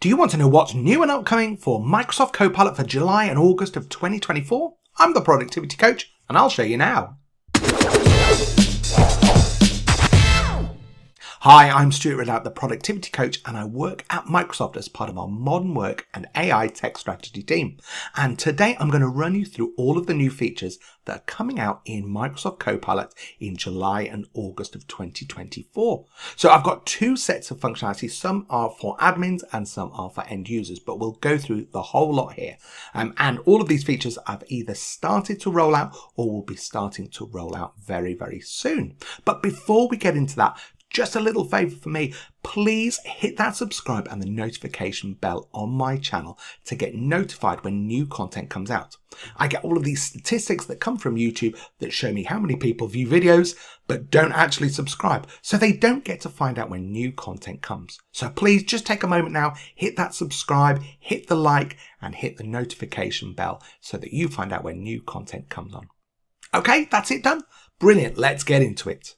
Do you want to know what's new and upcoming for Microsoft Copilot for July and August of 2024? I'm the Productivity Coach, and I'll show you now. Hi, I'm Stuart Ridout, the Productivity Coach, and I work at Microsoft as part of our Modern Work and AI Tech Strategy team. And today I'm going to run you through all of the new features that are coming out in Microsoft Copilot in July and August of 2024. So I've got two sets of functionality. Some are for admins and some are for end users, but we'll go through the whole lot here. And all of these features I've either started to roll out or will be starting to roll out very, very soon. But before we get into that, just a little favor for me, please hit that subscribe and the notification bell on my channel to get notified when new content comes out. I get all of these statistics that come from YouTube that show me how many people view videos but don't actually subscribe, so they don't get to find out when new content comes. So please just take a moment now, hit that subscribe, hit the like and hit the notification bell so that you find out when new content comes on. Okay, that's it done. Brilliant, let's get into it.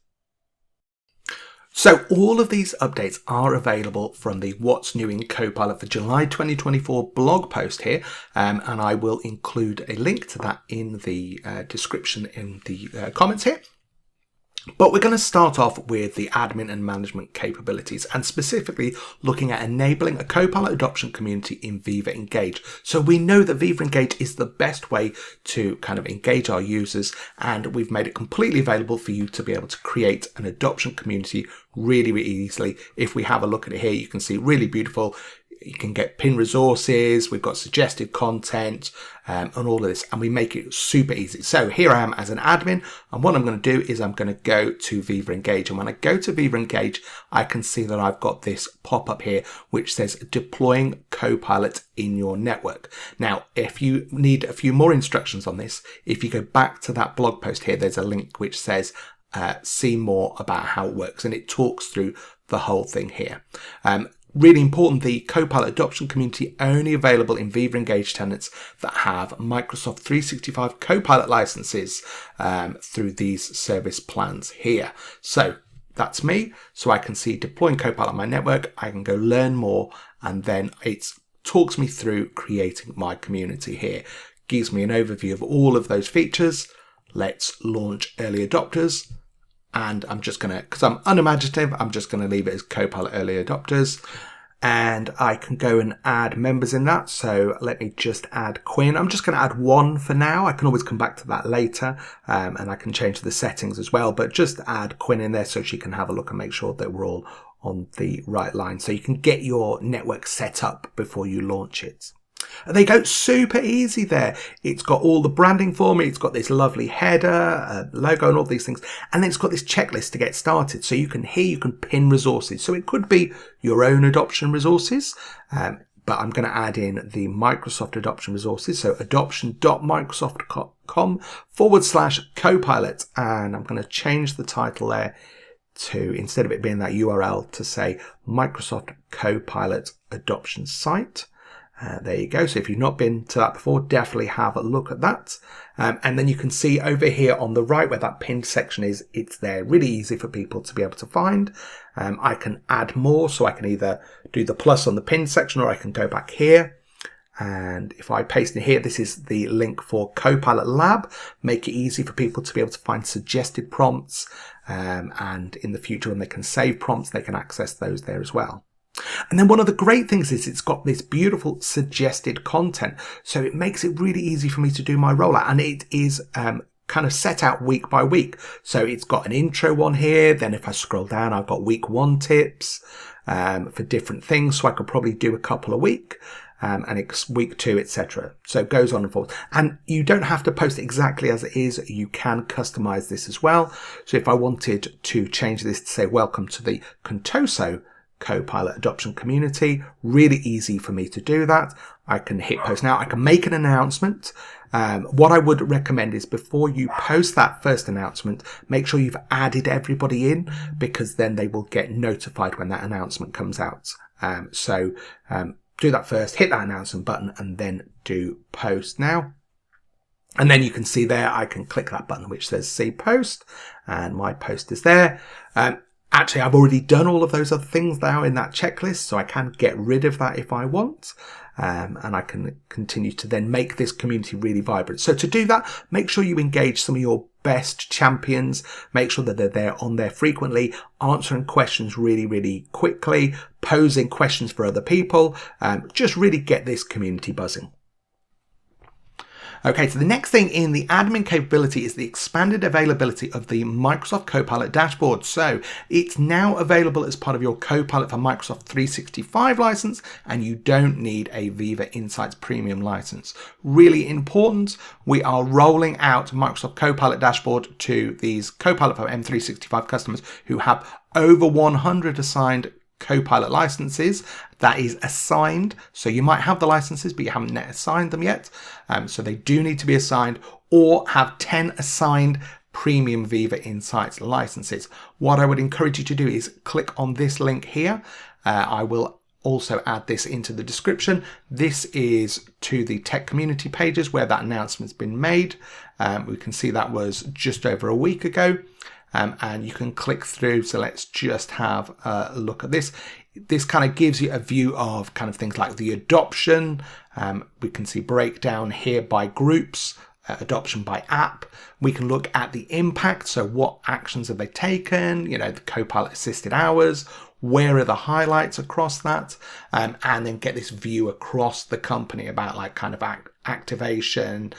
So all of these updates are available from the What's New in Copilot for July 2024 blog post here, and I will include a link to that in the description in the comments here. But we're going to start off with the admin and management capabilities and specifically looking at enabling a Copilot adoption community in Viva Engage. So we know that Viva Engage is the best way to kind of engage our users, and we've made it completely available for you to be able to create an adoption community really, really easily. If we have a look at it here, you can see really beautiful. You can get pin resources, we've got suggested content and all of this, and we make it super easy. So here I am as an admin, and what I'm going to do is I'm going to go to Viva Engage, and when I go to Viva Engage, I can see that I've got this pop up here which says deploying Copilot in your network. Now, if you need a few more instructions on this, if you go back to that blog post here, there's a link which says see more about how it works, and it talks through the whole thing here. Really important, the Copilot adoption community only available in Viva Engage tenants that have Microsoft 365 Copilot licenses through these service plans here. So that's me. So I can see deploying Copilot on my network. I can go learn more, and then it talks me through creating my community here. Gives me an overview of all of those features. Let's launch early adopters. And I'm just going to, because I'm unimaginative, I'm just going to leave it as Copilot Early Adopters. And I can go and add members in that. So let me just add Quinn. I'm just going to add one for now. I can always come back to that later. And I can change the settings as well. But just add Quinn in there so she can have a look and make sure that we're all on the right line. So you can get your network set up before you launch it. And they go super easy there. It's got all the branding for me. It's got this lovely header, logo and all these things. And then it's got this checklist to get started. So you can pin resources. So it could be your own adoption resources. But I'm going to add in the Microsoft adoption resources. So adoption.microsoft.com/Copilot. And I'm going to change the title there to, instead of it being that URL, to say Microsoft Copilot Adoption Site. There you go. So if you've not been to that before, definitely have a look at that. And then you can see over here on the right where that pinned section is, it's there really easy for people to be able to find. I can add more, so I can either do the plus on the pinned section or I can go back here. And if I paste in here, this is the link for Copilot Lab. Make it easy for people to be able to find suggested prompts. And in the future, when they can save prompts, they can access those there as well. And then one of the great things is it's got this beautiful suggested content. So it makes it really easy for me to do my rollout. And it is kind of set out week by week. So it's got an intro one here. Then if I scroll down, I've got week 1 tips for different things. So I could probably do a couple a week. And it's week 2, etc. So it goes on and forth. And you don't have to post it exactly as it is. You can customize this as well. So if I wanted to change this to say, welcome to the Contoso Copilot adoption community, really easy for me to do that. I can hit post now. I can make an announcement. What I would recommend is before you post that first announcement, make sure you've added everybody in, because then they will get notified when that announcement comes out. So do that first, hit that announcement button, and then do post now. And then you can see there, I can click that button which says see post, and my post is there. Actually, I've already done all of those other things now in that checklist, so I can get rid of that if I want. And I can continue to then make this community really vibrant. So to do that, make sure you engage some of your best champions. Make sure that they're on there frequently, answering questions really, really quickly, posing questions for other people. Just really get this community buzzing. Okay, so the next thing in the admin capability is the expanded availability of the Microsoft Copilot dashboard. So it's now available as part of your Copilot for Microsoft 365 license, and you don't need a Viva Insights Premium license. Really important, we are rolling out Microsoft Copilot dashboard to these Copilot for M365 customers who have over 100 assigned Copilot licenses. That is assigned, so you might have the licenses but you haven't yet assigned them yet, so they do need to be assigned, or have 10 assigned premium Viva Insights licenses. What I would encourage you to do is click on this link here. I will also add this into the description. This is to the tech community pages where that announcement's been made. We can see that was just over a week ago. And you can click through. So let's just have a look at this. This kind of gives you a view of kind of things like the adoption. We can see breakdown here by groups, adoption by app. We can look at the impact. So what actions have they taken? You know, the Copilot assisted hours. Where are the highlights across that? And then get this view across the company about like kind of activation,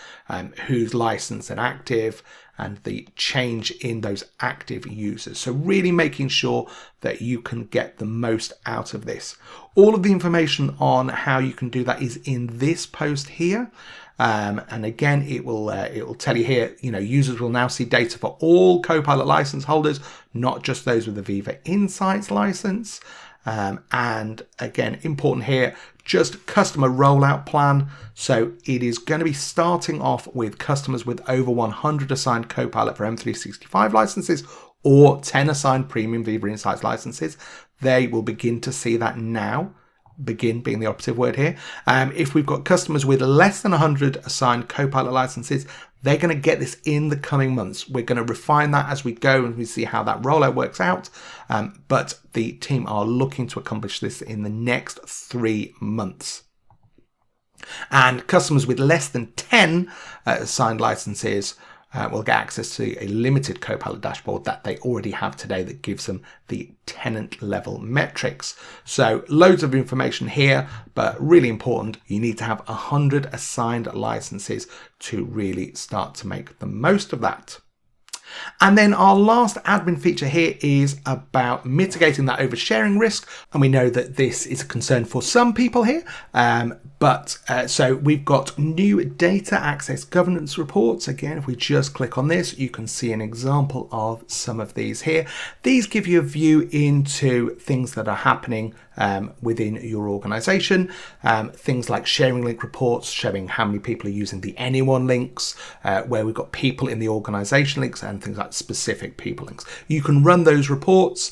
who's licensed and active, and the change in those active users. So really making sure that you can get the most out of this. All of the information on how you can do that is in this post here. And again, it will tell you here, you know, users will now see data for all Copilot license holders, not just those with the Viva Insights license. And again, important here, just customer rollout plan. So it is going to be starting off with customers with over 100 assigned Copilot for M365 licenses or 10 assigned premium Viva Insights licenses. They will begin to see that now. Begin being the operative word here. If we've got customers with less than 100 assigned Copilot licenses, they're going to get this in the coming months. We're going to refine that as we go and we see how that rollout works out. But the team are looking to accomplish this in the next 3 months. And customers with less than 10 assigned licenses will get access to a limited Copilot dashboard that they already have today that gives them the tenant level metrics. So loads of information here, but really important, you need to have 100 assigned licenses to really start to make the most of that. And then our last admin feature here is about mitigating that oversharing risk. And we know that this is a concern for some people here. So we've got new data access governance reports. Again, if we just click on this, you can see an example of some of these here. These give you a view into things that are happening within your organization. Things like sharing link reports, showing how many people are using the anyone links, where we've got people in the organization links, and things like specific people links. You can run those reports.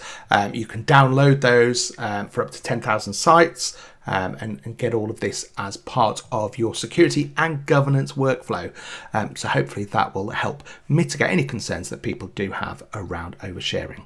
You can download those for up to 10,000 sites. And get all of this as part of your security and governance workflow. So hopefully that will help mitigate any concerns that people do have around oversharing.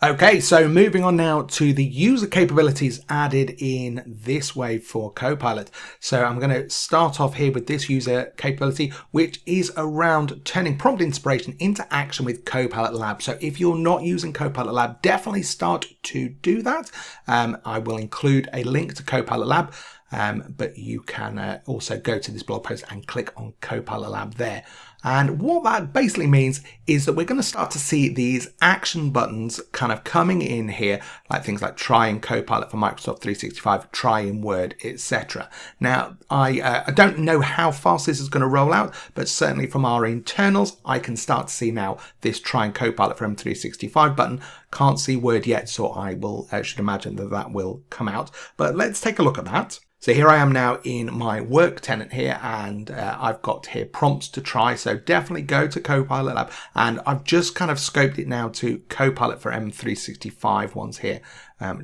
Okay, so moving on now to the user capabilities added in this wave for Copilot. So I'm going to start off here with this user capability, which is around turning prompt inspiration into action with Copilot Lab. So if you're not using Copilot Lab, definitely start to do that. I will include a link to Copilot Lab, but you can also go to this blog post and click on Copilot Lab there. And what that basically means is that we're going to start to see these action buttons kind of coming in here, like things like try in Copilot for Microsoft 365, try in Word, etc. Now, I don't know how fast this is going to roll out, but certainly from our internals, I can start to see now this try in Copilot for M365 button. Can't see Word yet, so I should imagine that will come out. But let's take a look at that. So here I am now in my work tenant here, and I've got here prompts to try. So So definitely go to Copilot Lab, and I've just kind of scoped it now to Copilot for M365 ones here,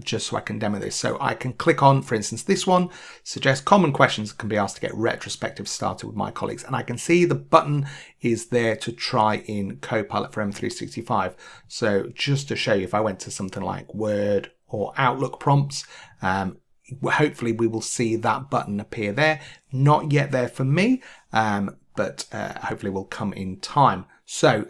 just so I can demo this. So I can click on, for instance, this one, suggest common questions that can be asked to get retrospective started with my colleagues. And I can see the button is there to try in Copilot for M365. So just to show you, if I went to something like Word or Outlook prompts, hopefully we will see that button appear there. Not yet there for me, but hopefully will come in time. So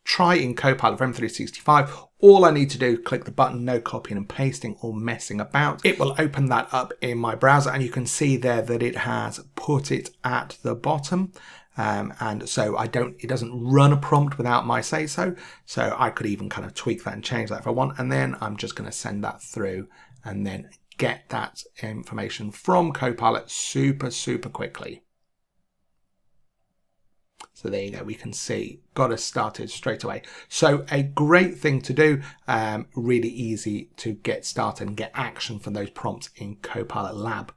try in Copilot for M365. All I need to do, click the button, no copying and pasting or messing about. It will open that up in my browser, and you can see there that it has put it at the bottom. And so it doesn't run a prompt without my say so. So I could even kind of tweak that and change that if I want. And then I'm just going to send that through and then get that information from Copilot super quickly. So there you go, we can see, got us started straight away. So a great thing to do, really easy to get started and get action from those prompts in Copilot Lab.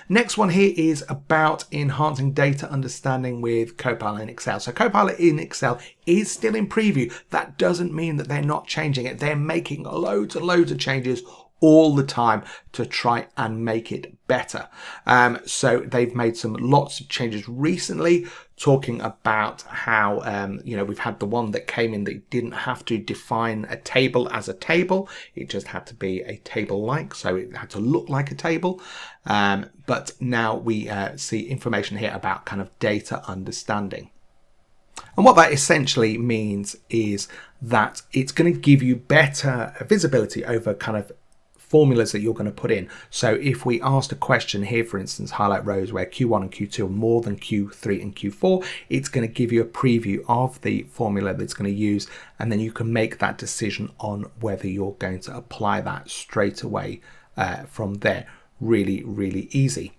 Next one here is about enhancing data understanding with Copilot in Excel. So Copilot in Excel is still in preview. That doesn't mean that they're not changing it. They're making loads and loads of changes all the time to try and make it better. So they've made lots of changes recently, talking about how, we've had the one that came in that didn't have to define a table as a table. It just had to be a table-like, so it had to look like a table. But now we see information here about kind of data understanding. And what that essentially means is that it's going to give you better visibility over kind of formulas that you're going to put in. So if we asked a question here, for instance, highlight rows where Q1 and Q2 are more than Q3 and Q4, it's going to give you a preview of the formula that's going to use, and then you can make that decision on whether you're going to apply that straight away from there. Really easy.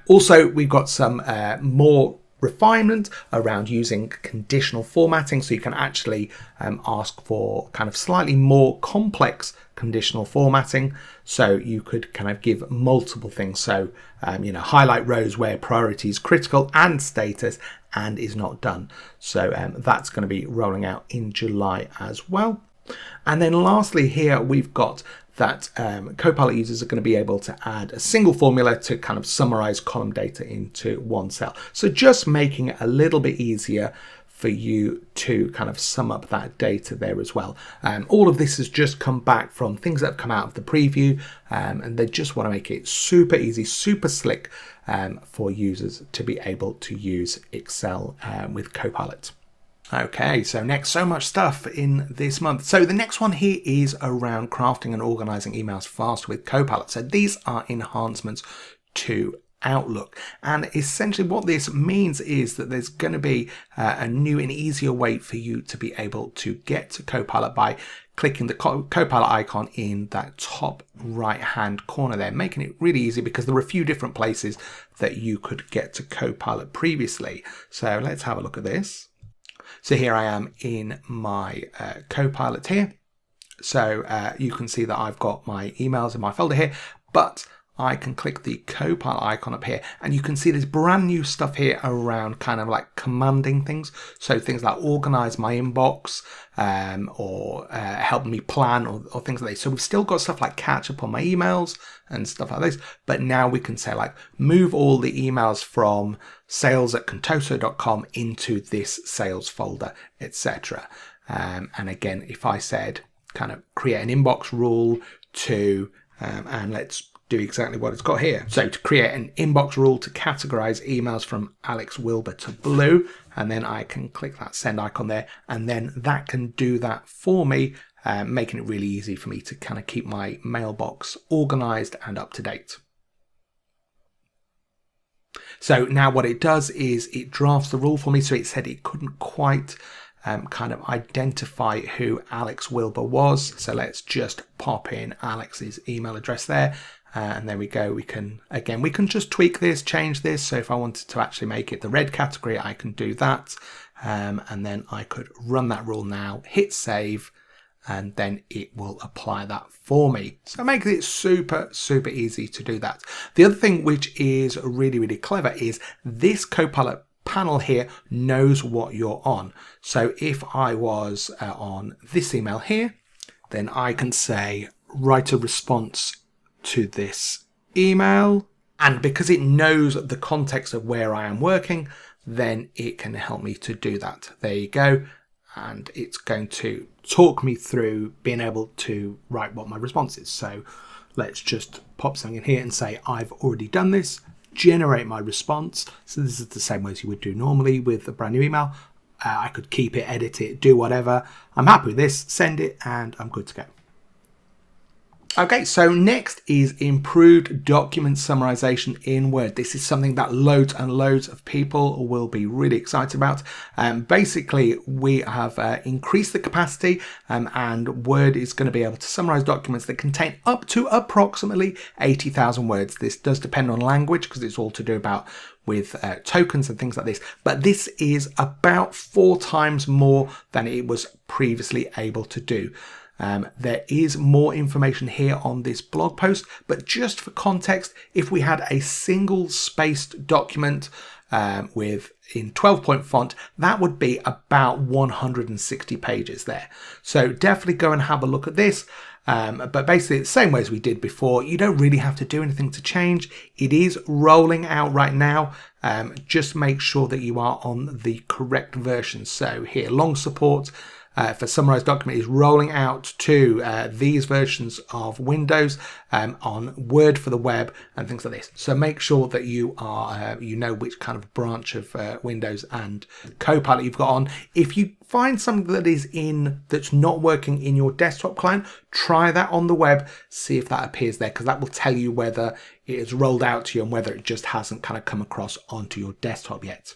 Also, we've got some more refinement around using conditional formatting, so you can actually ask for kind of slightly more complex conditional formatting. So you could kind of give multiple things. So highlight rows where priority is critical and status and is not done. So that's going to be rolling out in July as well. And then lastly here we've got that Copilot users are going to be able to add a single formula to kind of summarize column data into one cell. So just making it a little bit easier for you to kind of sum up that data there as well. All of this has just come back from things that have come out of the preview, and they just want to make it super easy, super slick for users to be able to use Excel with Copilot. Okay, so next, so much stuff in this month. So the next one here is around crafting and organizing emails fast with Copilot. So these are enhancements to Outlook. And essentially what this means is that there's going to be a new and easier way for you to be able to get to Copilot by clicking the Copilot icon in that top right hand corner there, making it really easy because there are a few different places that you could get to Copilot previously. So let's have a look at this. So here I am in my Copilot here. So you can see that I've got my emails in my folder here, but I can click the Copilot icon up here and you can see there's brand new stuff here around kind of like commanding things. So things like organize my inbox or help me plan or things like this. So we've still got stuff like catch up on my emails and stuff like this. But now we can say like move all the emails from sales@contoso.com into this sales folder, etc. And again, if I said kind of create an inbox rule to, and let's do exactly what it's got here. So to create an inbox rule to categorize emails from Alex Wilbur to blue, and then I can click that send icon there, and then that can do that for me, making it really easy for me to kind of keep my mailbox organized and up to date. So now what it does is it drafts the rule for me. So it said it couldn't quite kind of identify who Alex Wilbur was. So let's just pop in Alex's email address there. And there we go. We can just tweak this, change this. So if I wanted to actually make it the red category, I can do that. And then I could run that rule now, hit save, and then it will apply that for me. So it makes it super easy to do that. The other thing which is really clever is this Copilot panel here knows what you're on. So if I was on this email here, then I can say, write a response to this email. And because it knows the context of where I am working, then it can help me to do that. There you go. And it's going to talk me through being able to write what my response is. So let's just pop something in here and say, I've already done this, generate my response. So this is the same way as you would do normally with a brand new email. I could keep it, edit it, do whatever. I'm happy with this, send it, and I'm good to go. Okay, so next is improved document summarization in Word. This is something that loads and loads of people will be really excited about. Basically, we have increased the capacity and Word is going to be able to summarize documents that contain up to approximately 80,000 words. This does depend on language because it's all to do about with tokens and things like this. But this is about 4 times more than it was previously able to do. There is more information here on this blog post, but just for context, if we had a single spaced document with in 12-point font, that would be about 160 pages there. So definitely go and have a look at this. But basically the same way as we did before, you don't really have to do anything to change. It is rolling out right now. Just make sure that you are on the correct version. So here, long support for summarized document is rolling out to these versions of Windows on Word for the web and things like this. So make sure that you are, you know which kind of branch of Windows and Copilot you've got on. If you find something that is that's not working in your desktop client, try that on the web, see if that appears there, because that will tell you whether it is rolled out to you and whether it just hasn't kind of come across onto your desktop yet.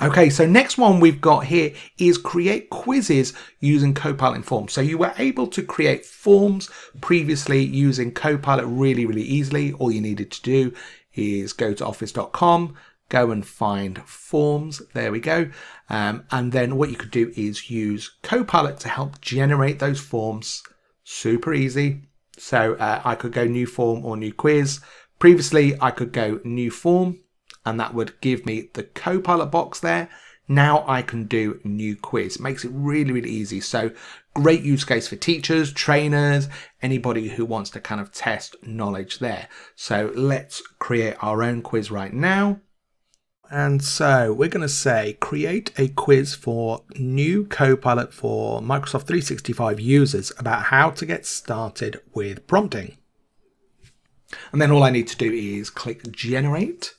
Okay, so next one we've got here is create quizzes using Copilot in Forms. So you were able to create forms previously using Copilot really, really easily. All you needed to do is go to office.com, go and find forms. There we go. And then what you could do is use Copilot to help generate those forms. Super easy. So I could go new form or new quiz. Previously, I could go new form, and that would give me the Copilot box there. Now I can do new quiz. It makes it really, really easy. So great use case for teachers, trainers, anybody who wants to kind of test knowledge there. So let's create our own quiz right now. And so we're going to say create a quiz for new Copilot for Microsoft 365 users about how to get started with prompting. And then all I need to do is click generate.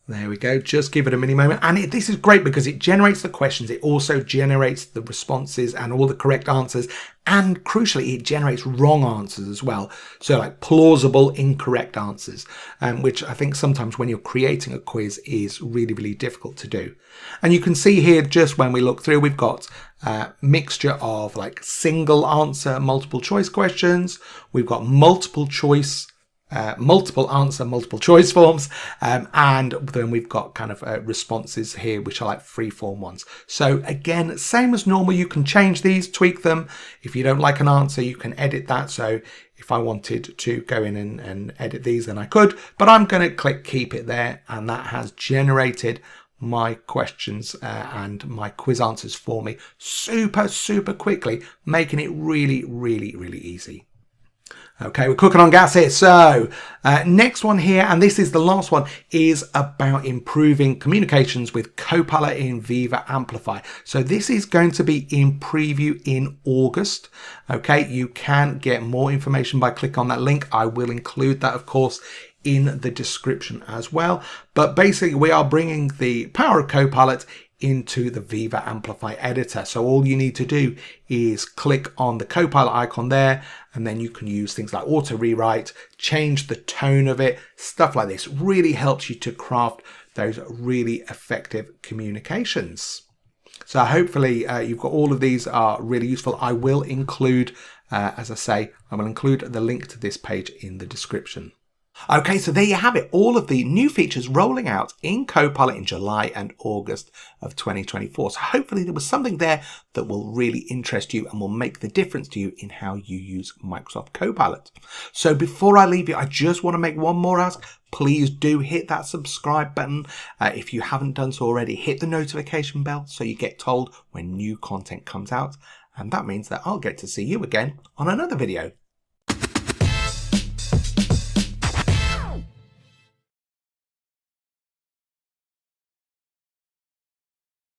There we go. Just give it a mini moment. And this is great because it generates the questions. It also generates the responses and all the correct answers. And crucially, it generates wrong answers as well. So like plausible, incorrect answers, which I think sometimes when you're creating a quiz is really, really difficult to do. And you can see here, just when we look through, we've got a mixture of like single answer, multiple choice questions. We've got multiple choice multiple answer, multiple choice forms, and then we've got kind of responses here, which are like free form ones. So again, same as normal, you can change these, tweak them. If you don't like an answer, you can edit that. So if I wanted to go in and edit these, then I could, but I'm going to click keep it there, and that has generated my questions and my quiz answers for me super, super quickly, making it really, really, really easy. Okay, we're cooking on gas here. So next one here, and this is the last one, is about improving communications with Copilot in Viva Amplify. So this is going to be in preview in August. Okay, you can get more information by clicking on that link. I will include that, of course, in the description as well. But basically, we are bringing the power of Copilot into the Viva Amplify Editor. So all you need to do is click on the Copilot icon there, and then you can use things like auto rewrite, change the tone of it, stuff like this. Really helps you to craft those really effective communications. So hopefully you've got all of these are really useful. I will include, as I say, I will include the link to this page in the description. Okay, so there you have it. All of the new features rolling out in Copilot in July and August of 2024. So hopefully there was something there that will really interest you and will make the difference to you in how you use Microsoft Copilot. So before I leave you, I just want to make one more ask. Please do hit that subscribe button. If you haven't done so already, hit the notification bell so you get told when new content comes out. And that means that I'll get to see you again on another video.